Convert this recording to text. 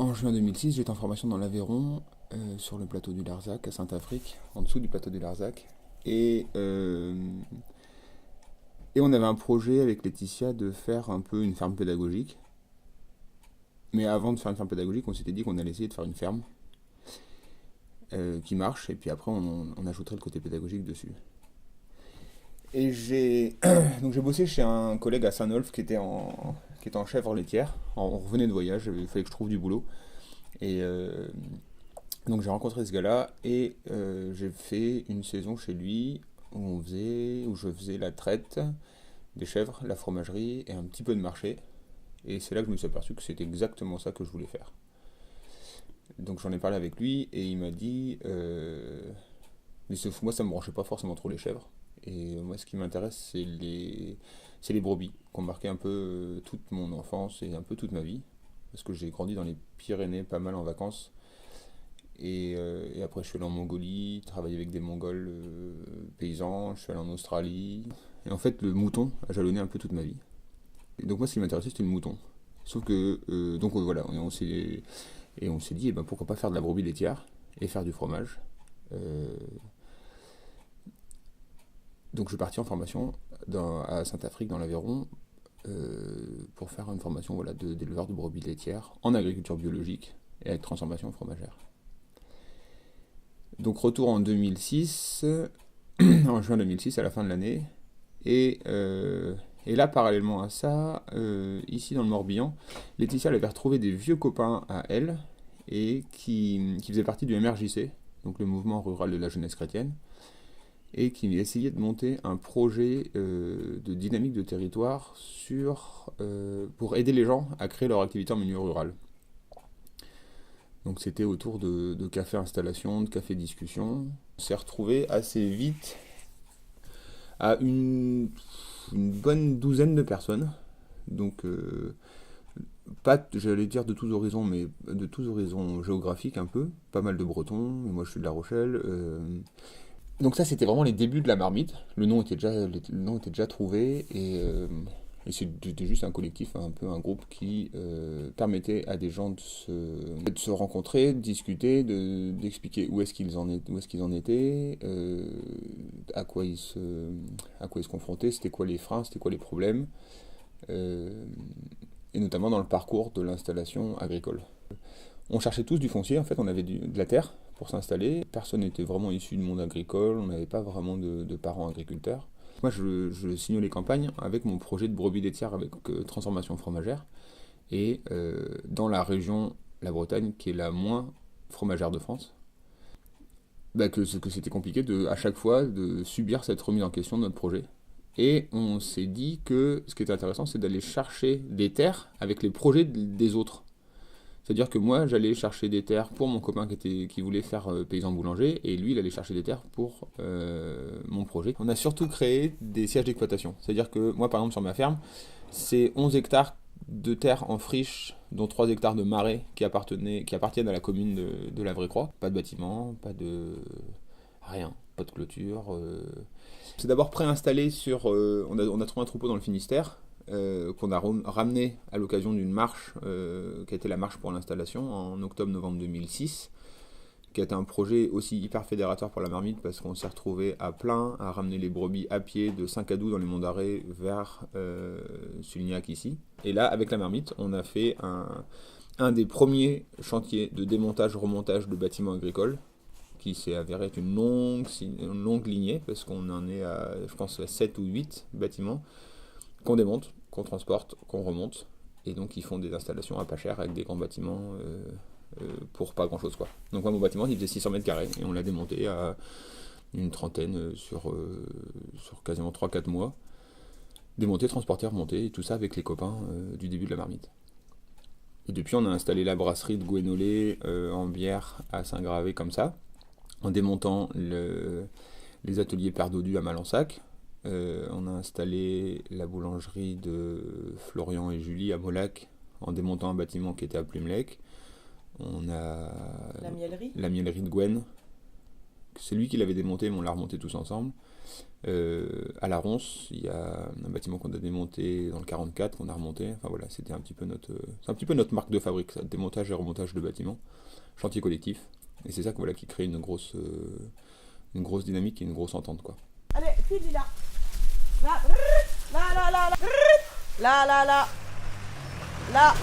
En juin 2006, j'étais en formation dans l'Aveyron, sur le plateau du Larzac, à Saint-Afrique, en dessous du plateau du Larzac. Et, euh, et on avait un projet avec Laetitia de faire un peu une ferme pédagogique. Mais avant de faire une ferme pédagogique, on s'était dit qu'on allait essayer de faire une ferme qui marche, et puis après on ajouterait le côté pédagogique dessus. Et donc j'ai bossé chez un collègue à Saint-Nolf qui était en chèvre laitière. On revenait de voyage, il fallait que je trouve du boulot. Et donc j'ai rencontré ce gars-là et j'ai fait une saison chez lui où je faisais la traite des chèvres, la fromagerie et un petit peu de marché. Et c'est là que je me suis aperçu que c'était exactement ça que je voulais faire. Donc j'en ai parlé avec lui et il m'a dit, mais moi ça me branchait pas forcément trop les chèvres. Et moi ce qui m'intéresse c'est les brebis, qui ont marqué un peu toute mon enfance et un peu toute ma vie. Parce que j'ai grandi dans les Pyrénées pas mal en vacances. Et après, je suis allé en Mongolie, travailler avec des Mongols paysans, je suis allé en Australie. Et en fait, le mouton a jalonné un peu toute ma vie. Et donc, moi, ce qui m'intéressait, c'était le mouton. Sauf que, donc voilà, et on s'est dit, eh ben, pourquoi pas faire de la brebis laitière et faire du fromage. Euh, donc, je suis parti en formation à Saint-Afrique, dans l'Aveyron, pour faire une formation voilà, d'éleveur de brebis laitières en agriculture biologique et avec transformation fromagère. Donc retour en 2006, en juin 2006, à la fin de l'année. Et là, parallèlement à ça, ici dans le Morbihan, Laetitia elle avait retrouvé des vieux copains à elle et qui faisaient partie du MRJC, donc le mouvement rural de la jeunesse chrétienne, et qui essayaient de monter un projet de dynamique de territoire pour aider les gens à créer leur activité en milieu rural. Donc c'était autour de café installation, de café discussion. On s'est retrouvé assez vite à une bonne douzaine de personnes. Donc pas, j'allais dire de tous horizons, mais de tous horizons géographiques un peu. Pas mal de Bretons, moi je suis de La Rochelle. Donc ça c'était vraiment les débuts de la marmite. Le nom était déjà trouvé et c'était juste un collectif, un peu un groupe qui permettait à des gens de se rencontrer, de discuter, d'expliquer où est-ce qu'ils en étaient, à quoi ils se confrontaient, c'était quoi les freins, c'était quoi les problèmes, euh, et notamment dans le parcours de l'installation agricole. On cherchait tous du foncier, en fait, on avait de la terre pour s'installer. Personne n'était vraiment issu du monde agricole, on n'avait pas vraiment de parents agriculteurs. Moi, je signe les campagnes avec mon projet de brebis laitière avec transformation fromagère. Et dans la région, la Bretagne, qui est la moins fromagère de France, bah, que c'était compliqué à chaque fois de subir cette remise en question de notre projet. Et on s'est dit que ce qui était intéressant, c'est d'aller chercher des terres avec les projets des autres. C'est-à-dire que moi, j'allais chercher des terres pour mon copain qui voulait faire paysan boulanger, et lui, il allait chercher des terres pour mon projet. On a surtout créé des sièges d'exploitation. C'est-à-dire que moi, par exemple, sur ma ferme, c'est 11 hectares de terre en friche, dont 3 hectares de marais qui appartiennent à la commune de la Vraie-Croix. Pas de bâtiment, pas de rien, pas de clôture. C'est d'abord préinstallé on a trouvé un troupeau dans le Finistère, qu'on a ramené à l'occasion d'une marche, qui a été la marche pour l'installation en octobre-novembre 2006, qui a été un projet aussi hyper fédérateur pour la marmite parce qu'on s'est retrouvé à plein à ramener les brebis à pied de Saint-Cadou dans les Monts d'Arrée vers Sulniac ici. Et là, avec la marmite, on a fait un des premiers chantiers de démontage-remontage de bâtiments agricoles qui s'est avéré être une longue lignée parce qu'on en est à, je pense, à 7 ou 8 bâtiments qu'on démonte, qu'on transporte, qu'on remonte. Et donc ils font des installations à pas cher avec des grands bâtiments pour pas grand chose quoi. Donc moi mon bâtiment il faisait 600 mètres carrés et on l'a démonté à une trentaine sur quasiment 3-4 mois. Démonté, transporté, remonté et tout ça avec les copains du début de la marmite. Et depuis on a installé la brasserie de Gouenolé en bière à Saint-Gravé comme ça, en démontant les ateliers Père Dodu à Malensac. On a installé la boulangerie de Florian et Julie à Molac en démontant un bâtiment qui était à Plumelec. On a La miellerie. la miellerie de Gwen. C'est lui qui l'avait démonté, mais on l'a remonté tous ensemble. À la Ronce, il y a un bâtiment qu'on a démonté dans le 44, qu'on a remonté. Enfin voilà, c'était c'est un petit peu notre marque de fabrique, ça, démontage et remontage de bâtiments, chantier collectif. Et c'est ça voilà, qui crée une grosse dynamique et une grosse entente, quoi. Allez, file là. Là, là, là, là, là, là, là, là, là.